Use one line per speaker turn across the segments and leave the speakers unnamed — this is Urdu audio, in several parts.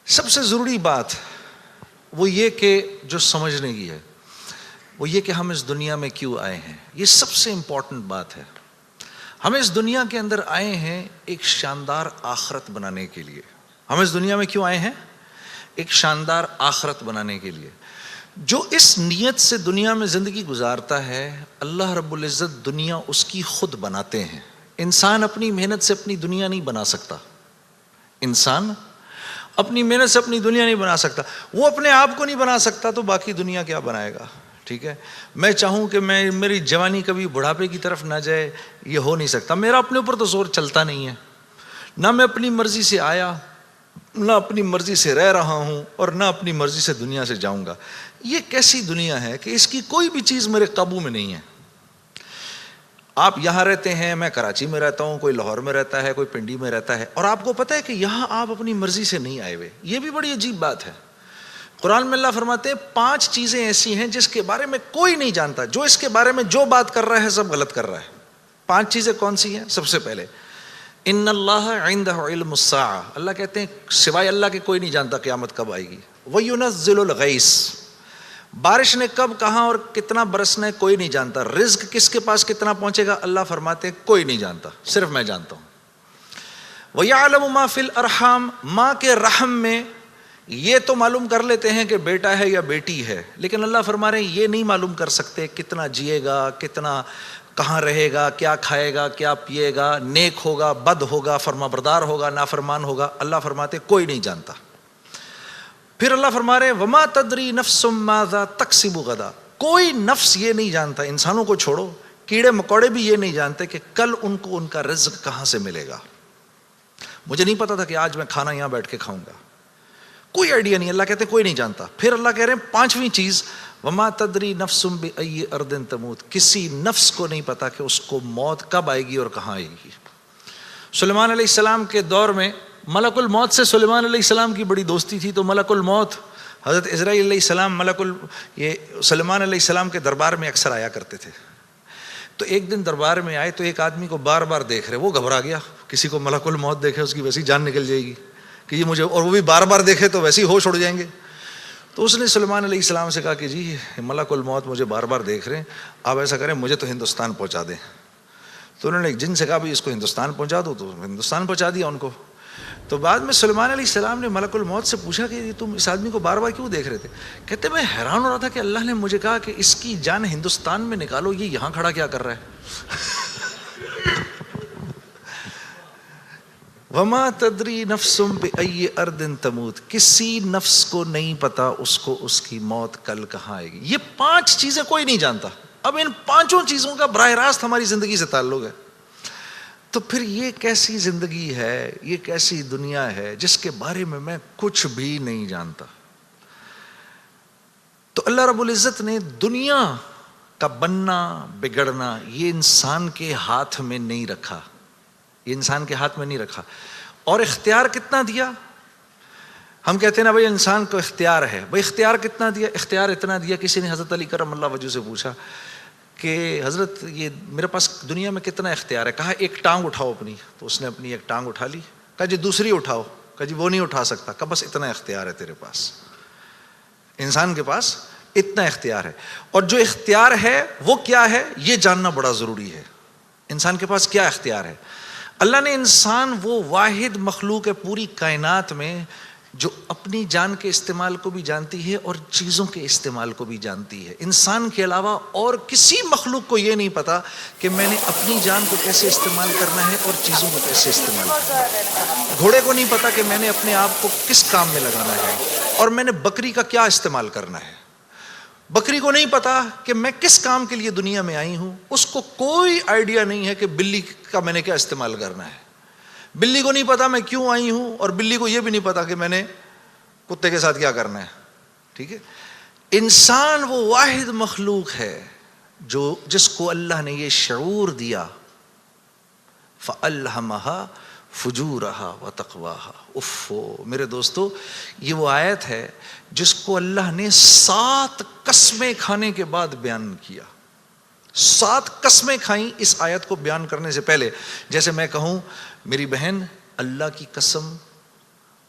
سب سے ضروری بات وہ یہ کہ جو سمجھنے کی ہے وہ یہ کہ ہم اس دنیا میں کیوں آئے ہیں. یہ سب سے امپورٹنٹ بات ہے. ہم اس دنیا کے اندر آئے ہیں ایک شاندار آخرت بنانے کے لیے. ہم اس دنیا میں کیوں آئے ہیں؟ ایک شاندار آخرت بنانے کے لیے. جو اس نیت سے دنیا میں زندگی گزارتا ہے اللہ رب العزت دنیا اس کی خود بناتے ہیں. انسان اپنی محنت سے اپنی دنیا نہیں بنا سکتا. انسان اپنی محنت سے اپنی دنیا نہیں بنا سکتا. وہ اپنے آپ کو نہیں بنا سکتا تو باقی دنیا کیا بنائے گا؟ ٹھیک ہے. میں چاہوں کہ میری جوانی کبھی بڑھاپے کی طرف نہ جائے، یہ ہو نہیں سکتا. میرا اپنے اوپر تو زور چلتا نہیں ہے. نہ میں اپنی مرضی سے آیا، نہ اپنی مرضی سے رہ رہا ہوں، اور نہ اپنی مرضی سے دنیا سے جاؤں گا. یہ کیسی دنیا ہے کہ اس کی کوئی بھی چیز میرے قابو میں نہیں ہے. آپ یہاں رہتے ہیں، میں کراچی میں رہتا ہوں، کوئی لاہور میں رہتا ہے، کوئی پنڈی میں رہتا ہے، اور آپ کو پتہ ہے کہ یہاں آپ اپنی مرضی سے نہیں آئے ہوئے. یہ بھی بڑی عجیب بات ہے. قرآن میں اللہ فرماتے ہیں 5 چیزیں ایسی ہیں جس کے بارے میں کوئی نہیں جانتا. جو اس کے بارے میں جو بات کر رہا ہے سب غلط کر رہا ہے. 5 چیزیں کون سی ہیں؟ سب سے پہلے ان اللہ عندہ علم الساعہ. اللہ کہتے ہیں سوائے اللہ کے کوئی نہیں جانتا قیامت کب آئے گی. وَيُنَزِّلُ الْغَيْثَ. بارش نے کب، کہاں اور کتنا برسنا ہے کوئی نہیں جانتا. رزق کس کے پاس کتنا پہنچے گا اللہ فرماتے ہیں کوئی نہیں جانتا، صرف میں جانتا ہوں. وَيَعْلَمُ مَا فِي الْأَرْحَامِ. ماں کے رحم میں یہ تو معلوم کر لیتے ہیں کہ بیٹا ہے یا بیٹی ہے، لیکن اللہ فرما رہے ہیں یہ نہیں معلوم کر سکتے کتنا جیے گا، کتنا کہاں رہے گا، کیا کھائے گا، کیا پیے گا، نیک ہوگا، بد ہوگا، فرما بردار ہوگا، نافرمان ہوگا. اللہ فرماتے کوئی نہیں جانتا. پھر اللہ فرما رہے وما تدری نفس ماذا تکسب غدا. کوئی نفس یہ نہیں جانتا، انسانوں کو چھوڑو، کیڑے مکوڑے بھی یہ نہیں جانتے کہ کل ان کو ان کا رزق کہاں سے ملے گا. مجھے نہیں پتا تھا کہ آج میں کھانا یہاں بیٹھ کے کھاؤں گا، کوئی آئیڈیا نہیں. اللہ کہتے ہیں کوئی نہیں جانتا. پھر اللہ کہہ رہے ہیں 5ویں چیز وما تدری نفس بأی ارض تموت. کسی نفس کو نہیں پتا کہ اس کو موت کب آئے گی اور کہاں آئے گی. سلیمان علیہ السلام کے دور میں ملک الموت سے سلیمان علیہ السلام کی بڑی دوستی تھی، تو ملک الموت حضرت عزرائیل علیہ السلام یہ سلیمان علیہ السلام کے دربار میں اکثر آیا کرتے تھے. تو ایک دن دربار میں آئے تو ایک آدمی کو بار بار دیکھ رہے، وہ گھبرا گیا. کسی کو ملک الموت دیکھے اس کی ویسی جان نکل جائے گی کہ یہ مجھے، اور وہ بھی بار بار دیکھے تو ویسے ہی ہوش اڑ جائیں گے. تو اس نے سلیمان علیہ السلام سے کہا کہ جی ملک الموت مجھے بار بار دیکھ رہے ہیں، آپ ایسا کریں مجھے تو ہندوستان پہنچا دیں. تو انہوں نے ایک جن سے کہا بھائی اس کو ہندوستان پہنچا دو، تو ہندوستان پہنچا دیا ان کو. تو بعد میں سلیمان علیہ السلام نے ملک الموت سے پوچھا کہ تم اس آدمی کو بار بار کیوں دیکھ رہے تھے؟ کہتے میں حیران ہو رہا تھا کہ اللہ نے مجھے کہا کہ اس کی جان ہندوستان میں نکالو، یہ یہاں کھڑا کیا کر رہا ہے. وما تدری نفس بأی ارض تموت. کسی نفس کو نہیں پتا اس کو اس کی موت کل کہاں آئے گی. یہ 5 چیزیں کوئی نہیں جانتا. اب ان 5 چیزوں کا براہ راست ہماری زندگی سے تعلق ہے. تو پھر یہ کیسی زندگی ہے، یہ کیسی دنیا ہے جس کے بارے میں کچھ بھی نہیں جانتا. تو اللہ رب العزت نے دنیا کا بننا بگڑنا یہ انسان کے ہاتھ میں نہیں رکھا. یہ انسان کے ہاتھ میں نہیں رکھا. اور اختیار کتنا دیا؟ ہم کہتے ہیں نا بھائی انسان کو اختیار ہے. بھائی اختیار کتنا دیا؟ اختیار اتنا دیا، کسی نے حضرت علی کرم اللہ وجہ سے پوچھا کہ حضرت یہ میرے پاس دنیا میں کتنا اختیار ہے؟ کہا ایک ٹانگ اٹھاؤ اپنی. تو اس نے اپنی ایک ٹانگ اٹھا لی. کہا جی دوسری اٹھاؤ. کہا جی وہ نہیں اٹھا سکتا. کہا بس اتنا اختیار ہے تیرے پاس. انسان کے پاس اتنا اختیار ہے. اور جو اختیار ہے وہ کیا ہے یہ جاننا بڑا ضروری ہے. انسان کے پاس کیا اختیار ہے؟ اللہ نے انسان وہ واحد مخلوق ہے پوری کائنات میں جو اپنی جان کے استعمال کو بھی جانتی ہے اور چیزوں کے استعمال کو بھی جانتی ہے. انسان کے علاوہ اور کسی مخلوق کو یہ نہیں پتا کہ میں نے اپنی جان کو کیسے استعمال کرنا ہے اور چیزوں کو کیسے استعمال کرنا ہے. گھوڑے کو نہیں پتا کہ میں نے اپنے آپ کو کس کام میں لگانا ہے اور میں نے بکری کا کیا استعمال کرنا ہے. بکری کو نہیں پتا کہ میں کس کام کے لیے دنیا میں آئی ہوں. اس کو کوئی آئیڈیا نہیں ہے کہ بلی کا میں نے کیا استعمال کرنا ہے. بلی کو نہیں پتا میں کیوں آئی ہوں، اور بلی کو یہ بھی نہیں پتا کہ میں نے کتے کے ساتھ کیا کرنا ہے. ٹھیک ہے. انسان وہ واحد مخلوق ہے جس کو اللہ نے یہ شعور دیا فَأَلْهَمَهَا فُجُورَهَا وَتَقْوَاهَا. میرے دوستو یہ وہ آیت ہے جس کو اللہ نے 7 قسمیں کھانے کے بعد بیان کیا. 7 قسمیں کھائیں اس آیت کو بیان کرنے سے پہلے. جیسے میں کہوں میری بہن اللہ کی قسم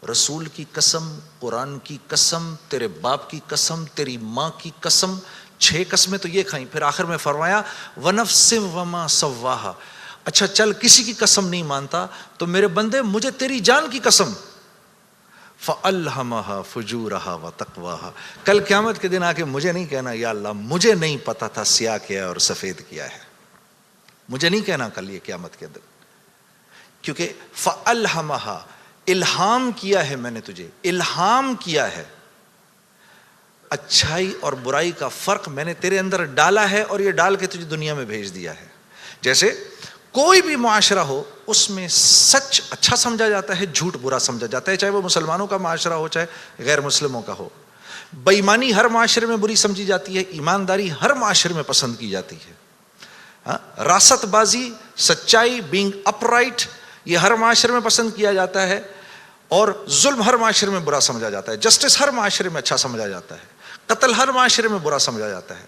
رسول کی قسم، قرآن کی قسم، تیرے باپ کی قسم، تیری ماں کی قسم، 6 قسمیں تو یہ کھائیں. پھر آخر میں فرمایا وَنَفْسٍ وَمَا سَوَّاهَا. اچھا چل کسی کی قسم نہیں مانتا تو میرے بندے مجھے تیری جان کی قسم، فَأَلْهَمَهَا فُجُورَهَا وَتَقْوَاهَا. کل قیامت کے دن آ کے مجھے نہیں کہنا یا اللہ مجھے نہیں پتا تھا سیاہ کیا ہے اور سفید کیا ہے. مجھے نہیں کہنا کل یہ قیامت کے دن، کیونکہ فَأَلْهَمَهَا الہام کیا ہے، میں نے تجھے الہام کیا ہے. اچھائی اور برائی کا فرق میں نے تیرے اندر ڈالا ہے اور یہ ڈال کے تجھے دنیا میں بھیج دیا ہے. جیسے کوئی بھی معاشرہ ہو اس میں سچ اچھا سمجھا جاتا ہے، جھوٹ برا سمجھا جاتا ہے، چاہے وہ مسلمانوں کا معاشرہ ہو چاہے غیر مسلموں کا ہو. بے ایمانی ہر معاشرے میں بری سمجھی جاتی ہے، ایمانداری ہر معاشرے میں پسند کی جاتی ہے. راست بازی، سچائی، بینگ اپ رائٹ، یہ ہر معاشرے میں پسند کیا جاتا ہے، اور ظلم ہر معاشرے میں برا سمجھا جاتا ہے. جسٹس ہر معاشرے میں اچھا سمجھا جاتا ہے، قتل ہر معاشرے میں برا سمجھا جاتا ہے.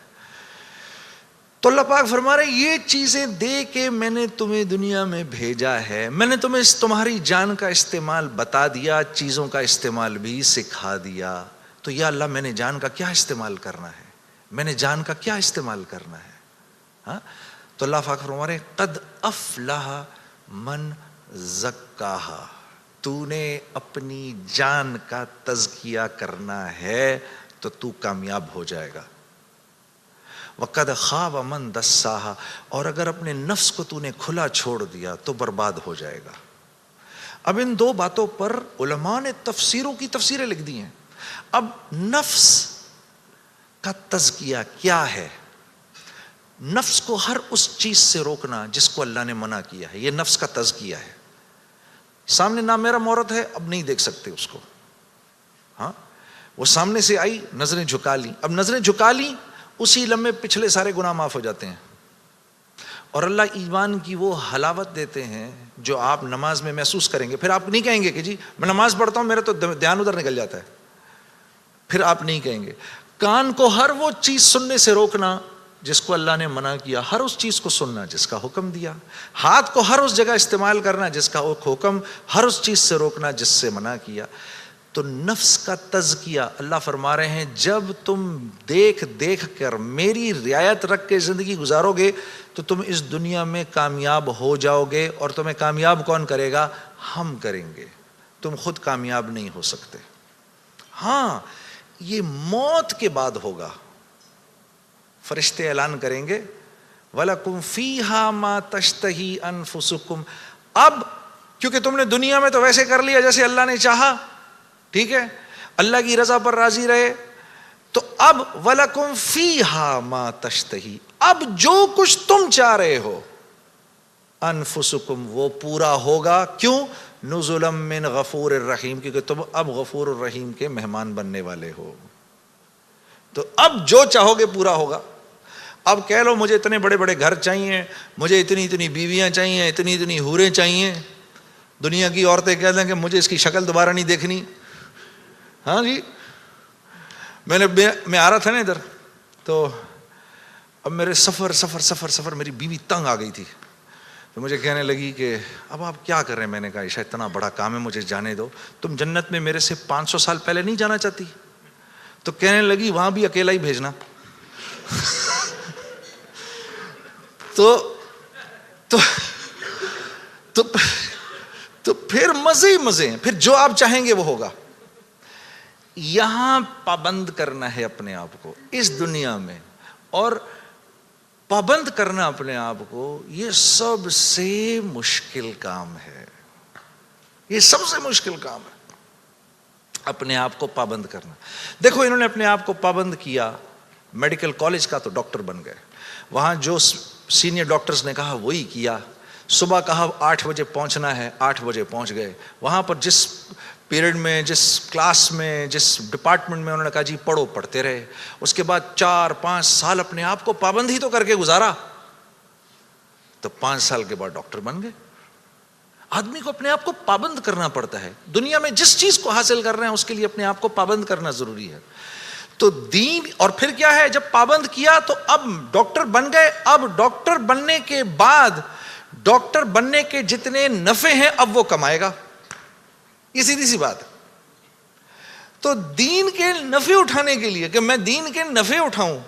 تو اللہ پاک فرما رہے یہ چیزیں دے کے میں نے تمہیں دنیا میں بھیجا ہے، میں نے تمہیں تمہاری جان کا استعمال بتا دیا، چیزوں کا استعمال بھی سکھا دیا. تو یا اللہ میں نے جان کا کیا استعمال کرنا ہے، میں نے جان کا کیا استعمال کرنا ہے. ہاں تو اللہ پاک فرما رہے قد افلح من زکاہا. تو نے اپنی جان کا تزکیہ کرنا ہے تو تو کامیاب ہو جائے گا. وقد خاب من دساہا. اور اگر اپنے نفس کو تو نے کھلا چھوڑ دیا تو برباد ہو جائے گا. اب ان 2 باتوں پر علماء نے تفسیروں کی تفسیریں لکھ دی ہیں. اب نفس کا تزکیہ کیا ہے؟ نفس کو ہر اس چیز سے روکنا جس کو اللہ نے منع کیا ہے، یہ نفس کا تزکیہ ہے. سامنے نامیرا عورت ہے، اب نہیں دیکھ سکتے اس کو. ہاں وہ سامنے سے آئی، نظریں جھکا لی. اب نظریں جھکا لی، اسی لمحے پچھلے سارے گناہ معاف ہو جاتے ہیں. اور اللہ ایمان کی وہ حلاوت دیتے ہیں جو آپ نماز میں محسوس کریں گے. پھر آپ نہیں کہیں گے کہ جی میں نماز پڑھتا ہوں میرا تو دھیان ادھر نکل جاتا ہے. پھر آپ نہیں کہیں گے. کان کو ہر وہ چیز سننے سے روکنا جس کو اللہ نے منع کیا، ہر اس چیز کو سننا جس کا حکم دیا. ہاتھ کو ہر اس جگہ استعمال کرنا جس کا حکم، ہر اس چیز سے روکنا جس سے منع کیا. تو نفس کا تزکیہ اللہ فرما رہے ہیں جب تم دیکھ دیکھ کر میری رعایت رکھ کے زندگی گزارو گے تو تم اس دنیا میں کامیاب ہو جاؤ گے. اور تمہیں کامیاب کون کرے گا؟ ہم کریں گے. تم خود کامیاب نہیں ہو سکتے. ہاں یہ موت کے بعد ہوگا. فرشتے اعلان کریں گے وَلَكُمْ فِيهَا مَا تَشْتَهِي أَنفُسُكُمْ. اب کیونکہ تم نے دنیا میں تو ویسے کر لیا جیسے اللہ نے چاہا، ٹھیک ہے، اللہ کی رضا پر راضی رہے، تو اب وَلَكُمْ فِيهَا مَا تَشْتَهِي، اب جو کچھ تم چاہ رہے ہو انفسکم وہ پورا ہوگا. کیوں؟ نزلا من غفور الرحیم، کیونکہ تم اب غفور الرحیم کے مہمان بننے والے ہو. تو اب جو چاہو گے پورا ہوگا. اب کہہ لو مجھے اتنے بڑے بڑے گھر چاہیے، مجھے اتنی اتنی بیویاں چاہیے، اتنی اتنی حوریں چاہیے. دنیا کی عورتیں کہہ دیں کہ مجھے اس کی شکل دوبارہ نہیں دیکھنی. ہاں جی میں آ رہا تھا نا ادھر، تو اب میرے سفر میری بیوی تنگ آ گئی تھی. تو مجھے کہنے لگی کہ اب آپ کیا کر رہے ہیں؟ میں نے کہا عائشہ اتنا بڑا کام ہے مجھے جانے دو. تم جنت میں میرے سے 500 سال پہلے نہیں جانا چاہتی؟ تو کہنے لگی وہاں بھی اکیلا ہی بھیجنا. تو پھر مزے ہی مزے ہیں. پھر جو آپ چاہیں گے وہ ہوگا. یہاں پابند کرنا ہے اپنے آپ کو اس دنیا میں، اور پابند کرنا اپنے آپ کو یہ سب سے مشکل کام ہے. یہ سب سے مشکل کام ہے اپنے آپ کو پابند کرنا. دیکھو انہوں نے اپنے آپ کو پابند کیا میڈیکل کالج کا تو ڈاکٹر بن گئے. وہاں جو سینئر ڈاکٹرز نے کہا وہی کیا. صبح کہا 8 بجے پہنچنا ہے، 8 بجے پہنچ گئے. وہاں پر جس پیریڈ میں، جس کلاس میں، جس ڈپارٹمنٹ میں انہوں نے کہا جی پڑھو، پڑھتے رہے. اس کے بعد 4-5 سال اپنے آپ کو پابند ہی تو کر کے گزارا، تو 5 سال کے بعد ڈاکٹر بن گئے. آدمی کو اپنے آپ کو پابند کرنا پڑتا ہے. دنیا میں جس چیز کو حاصل کر رہے ہیں اس کے لیے اپنے آپ کو پابند کرنا ضروری ہے. تو دین، اور پھر کیا ہے، جب پابند کیا تو اب ڈاکٹر بن گئے. اب ڈاکٹر بننے کے بعد ڈاکٹر بننے کے جتنے نفع ہیں اب وہ کمائے گا. یہ سیدھی سی بات ہے. تو دین کے نفع اٹھانے کے لیے کہ میں دین کے نفع اٹھاؤں،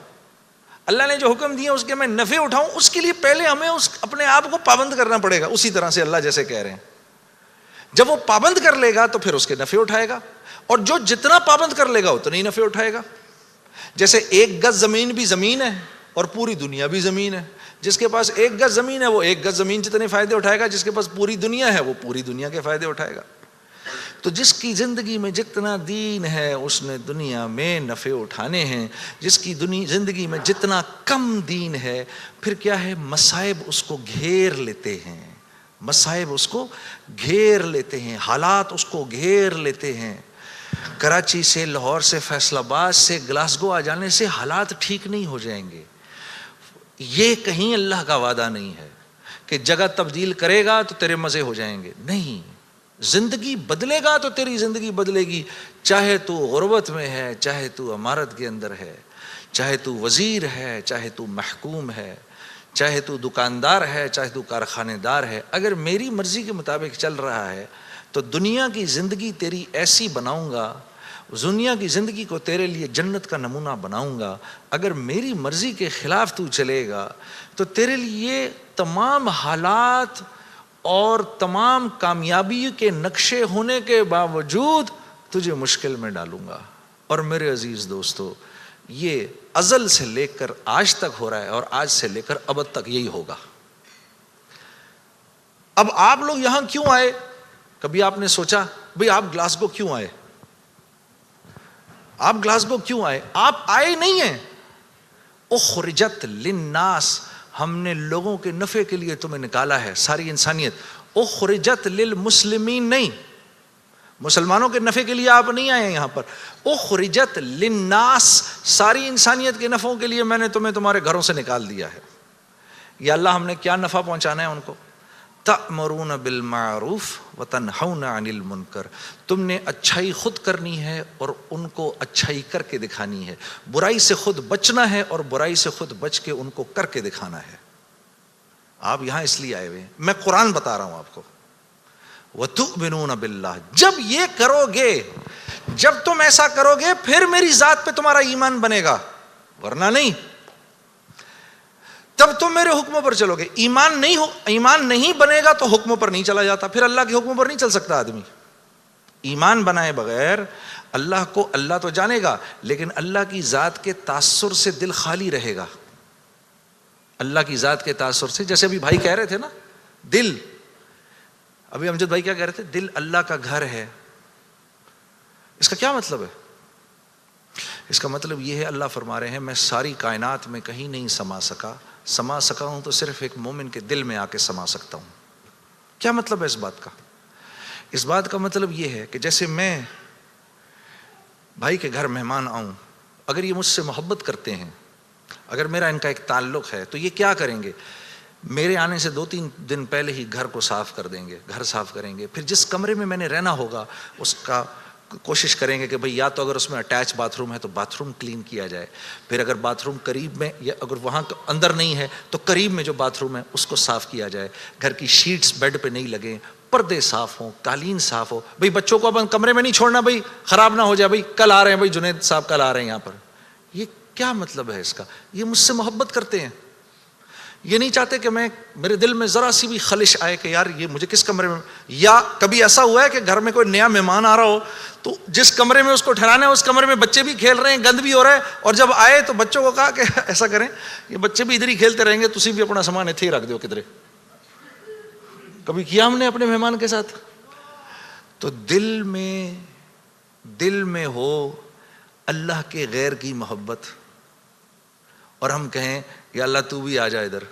اللہ نے جو حکم دیا اس کے میں نفع اٹھاؤں، اس کے لیے پہلے ہمیں اپنے آپ کو پابند کرنا پڑے گا. اسی طرح سے اللہ جیسے کہہ رہے ہیں جب وہ پابند کر لے گا تو پھر اس کے نفع اٹھائے گا، اور جو جتنا پابند کر لے گا اتنا ہی نفع اٹھائے گا. جیسے 1 گز زمین بھی زمین ہے اور پوری دنیا بھی زمین ہے. جس کے پاس 1 گز زمین ہے وہ 1 گز زمین جتنے فائدے اٹھائے گا، جس کے پاس پوری دنیا ہے وہ پوری دنیا کے فائدے اٹھائے گا. تو جس کی زندگی میں جتنا دین ہے اس نے دنیا میں نفع اٹھانے ہیں، جس کی زندگی میں جتنا کم دین ہے پھر کیا ہے، مصائب اس کو گھیر لیتے ہیں، مصائب اس کو گھیر لیتے ہیں، حالات اس کو گھیر لیتے ہیں. کراچی سے، لاہور سے، فیصل آباد سے گلاسگو آ جانے سے حالات ٹھیک نہیں ہو جائیں گے. یہ کہیں اللہ کا وعدہ نہیں ہے کہ جگہ تبدیل کرے گا تو تیرے مزے ہو جائیں گے. نہیں، زندگی بدلے گا تو تیری زندگی بدلے گی، چاہے تو غربت میں ہے، چاہے تو امارت کے اندر ہے، چاہے تو وزیر ہے، چاہے تو محکوم ہے، چاہے تو دکاندار ہے، چاہے تو کارخانے دار ہے. اگر میری مرضی کے مطابق چل رہا ہے تو دنیا کی زندگی تیری ایسی بناؤں گا، دنیا کی زندگی کو تیرے لیے جنت کا نمونہ بناؤں گا. اگر میری مرضی کے خلاف تو چلے گا تو تیرے لیے تمام حالات اور تمام کامیابی کے نقشے ہونے کے باوجود تجھے مشکل میں ڈالوں گا. اور میرے عزیز دوستو، یہ ازل سے لے کر آج تک ہو رہا ہے اور آج سے لے کر ابد تک یہی ہوگا. اب آپ لوگ یہاں کیوں آئے؟ کبھی آپ نے سوچا بھئی آپ گلاسگو کیوں آئے؟ آپ گلاسگو کیوں آئے؟ آپ آئے نہیں ہیں. اخرجت للناس، ہم نے لوگوں کے نفع کے لیے تمہیں نکالا ہے، ساری انسانیت. اخرجت للمسلمین نہیں، مسلمانوں کے نفع کے لیے آپ نہیں آئے یہاں پر. اخرجت للناس، ساری انسانیت کے نفعوں کے لیے میں نے تمہیں تمہارے گھروں سے نکال دیا ہے. یا اللہ ہم نے کیا نفع پہنچانا ہے ان کو؟ تأمرون بالمعروف وتنہون عن المنکر، تم نے اچھائی خود کرنی ہے اور ان کو اچھائی کر کے دکھانی ہے. برائی سے خود بچنا ہے اور برائی سے خود بچ کے ان کو کر کے دکھانا ہے. آپ یہاں اس لیے آئے ہوئے ہیں، میں قرآن بتا رہا ہوں آپ کو. وتؤمنون باللہ، جب یہ کرو گے، جب تم ایسا کرو گے پھر میری ذات پہ تمہارا ایمان بنے گا، ورنہ نہیں. تب تم میرے حکموں پر چلو گے. ایمان نہیں بنے گا تو حکموں پر نہیں چلا جاتا، پھر اللہ کے حکموں پر نہیں چل سکتا آدمی. ایمان بنائے بغیر اللہ کو اللہ تو جانے گا لیکن اللہ کی ذات کے تاثر سے دل خالی رہے گا. اللہ کی ذات کے تاثر سے، جیسے ابھی بھائی کہہ رہے تھے نا، دل، ابھی امجد بھائی کیا کہہ رہے تھے؟ دل اللہ کا گھر ہے. اس کا کیا مطلب ہے؟ اس کا مطلب یہ ہے، اللہ فرما رہے ہیں میں ساری کائنات میں کہیں نہیں سما سکا ہوں تو صرف ایک مومن کے دل میں آ کے سما سکتا ہوں. کیا مطلب ہے اس بات کا؟ اس بات کا مطلب یہ ہے کہ جیسے میں بھائی کے گھر مہمان آؤں، اگر یہ مجھ سے محبت کرتے ہیں، اگر میرا ان کا ایک تعلق ہے تو یہ کیا کریں گے؟ میرے آنے سے 2-3 دن پہلے ہی گھر کو صاف کر دیں گے، گھر صاف کریں گے. پھر جس کمرے میں نے رہنا ہوگا اس کا کوشش کریں گے کہ بھئی یا تو اگر اس میں اٹیچ باتھ روم ہے تو باتھ روم کلین کیا جائے. پھر اگر باتھ روم قریب میں یا اگر وہاں اندر نہیں ہے تو قریب میں جو باتھ روم ہے اس کو صاف کیا جائے. گھر کی شیٹس بیڈ پہ نہیں لگیں، پردے صاف ہوں، قالین صاف ہو. بھئی بچوں کو اب کمرے میں نہیں چھوڑنا، بھئی خراب نہ ہو جائے، بھئی کل آ رہے ہیں، بھئی جنید صاحب کل آ رہے ہیں یہاں پر. یہ کیا مطلب ہے اس کا؟ یہ مجھ سے محبت کرتے ہیں، یہ نہیں چاہتے کہ میرے دل میں ذرا سی بھی خلش آئے کہ یار یہ مجھے کس کمرے میں. یا کبھی ایسا ہوا ہے کہ گھر میں کوئی نیا مہمان آ رہا ہو تو جس کمرے میں اس کو ٹھہرانا ہے اس کمرے میں بچے بھی کھیل رہے ہیں، گند بھی ہو رہا ہے، اور جب آئے تو بچوں کو کہا کہ ایسا کریں یہ بچے بھی ادھر ہی کھیلتے رہیں گے، تسی بھی اپنا سامان اتھے ہی رکھ دو کدھرے. کبھی کیا ہم نے اپنے مہمان کے ساتھ؟ تو دل میں ہو اللہ کے غیر کی محبت اور ہم کہیں یا اللہ تو بھی آ جا ادھر،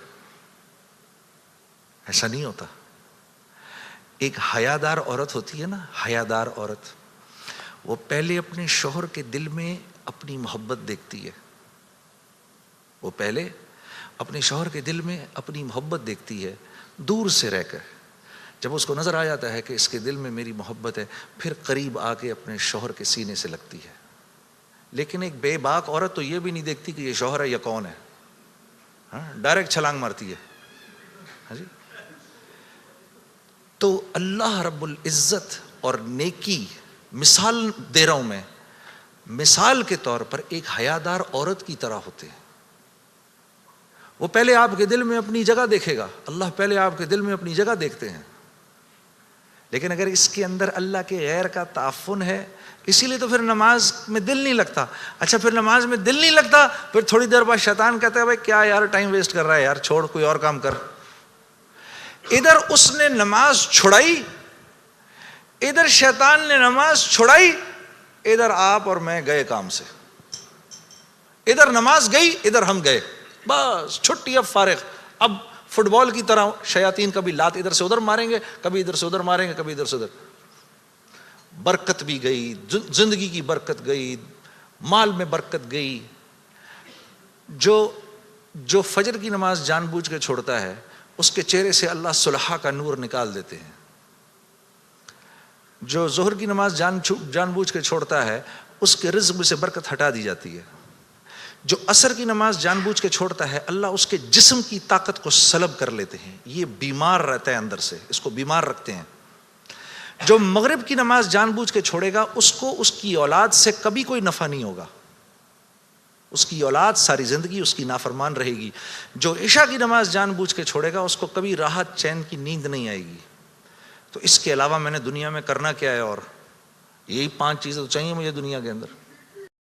ایسا نہیں ہوتا. ایک حیادار عورت ہوتی ہے نا، حیادار عورت، وہ پہلے اپنے شوہر کے دل میں اپنی محبت دیکھتی ہے. وہ پہلے اپنے شوہر کے دل میں اپنی محبت دیکھتی ہے دور سے رہ کر. جب اس کو نظر آ جاتا ہے کہ اس کے دل میں میری محبت ہے، پھر قریب آ کے اپنے شوہر کے سینے سے لگتی ہے. لیکن ایک بے باک عورت تو یہ بھی نہیں دیکھتی کہ یہ شوہر ہے یا کون ہے، ڈائریکٹ چھلانگ مارتی ہے. ہاں جی. تو اللہ رب العزت اور نیکی، مثال دے رہا ہوں میں، مثال کے طور پر ایک حیادار عورت کی طرح ہوتے ہیں. وہ پہلے آپ کے دل میں اپنی جگہ دیکھے گا, اللہ پہلے آپ کے دل میں اپنی جگہ دیکھتے ہیں, لیکن اگر اس کے اندر اللہ کے غیر کا تعفن ہے, اسی لیے تو پھر نماز میں دل نہیں لگتا. اچھا پھر نماز میں دل نہیں لگتا, پھر تھوڑی دیر بعد شیطان کہتا ہے بھائی کیا یار ٹائم ویسٹ کر رہا ہے یار, چھوڑ کوئی اور کام کر. ادھر اس نے نماز چھڑائی, ادھر شیطان نے نماز چھڑائی, ادھر آپ اور میں گئے کام سے. ادھر نماز گئی, ادھر ہم گئے, بس چھٹی, اب فارغ. اب فٹ بال کی طرح شیاطین کبھی لات ادھر سے ادھر ماریں گے, کبھی ادھر سے ادھر ماریں گے, کبھی ادھر سے ادھر. برکت بھی گئی, زندگی کی برکت گئی, مال میں برکت گئی. جو فجر کی نماز جان بوجھ کے چھوڑتا ہے اس کے چہرے سے اللہ صلحہ کا نور نکال دیتے ہیں. جو ظہر کی نماز جان بوجھ کے چھوڑتا ہے اس کے رزق میں سے برکت ہٹا دی جاتی ہے. جو عصر کی نماز جان بوجھ کے چھوڑتا ہے اللہ اس کے جسم کی طاقت کو سلب کر لیتے ہیں, یہ بیمار رہتا ہے اندر سے, اس کو بیمار رکھتے ہیں. جو مغرب کی نماز جان بوجھ کے چھوڑے گا اس کو اس کی اولاد سے کبھی کوئی نفع نہیں ہوگا, اس کی اولاد ساری زندگی اس کی نافرمان رہے گی. جو عشاء کی نماز جان بوجھ کے چھوڑے گا اس کو کبھی راحت چین کی نیند نہیں آئے گی. تو اس کے علاوہ میں نے دنیا میں کرنا کیا ہے, اور یہی 5 چیزیں تو چاہیے مجھے دنیا کے اندر.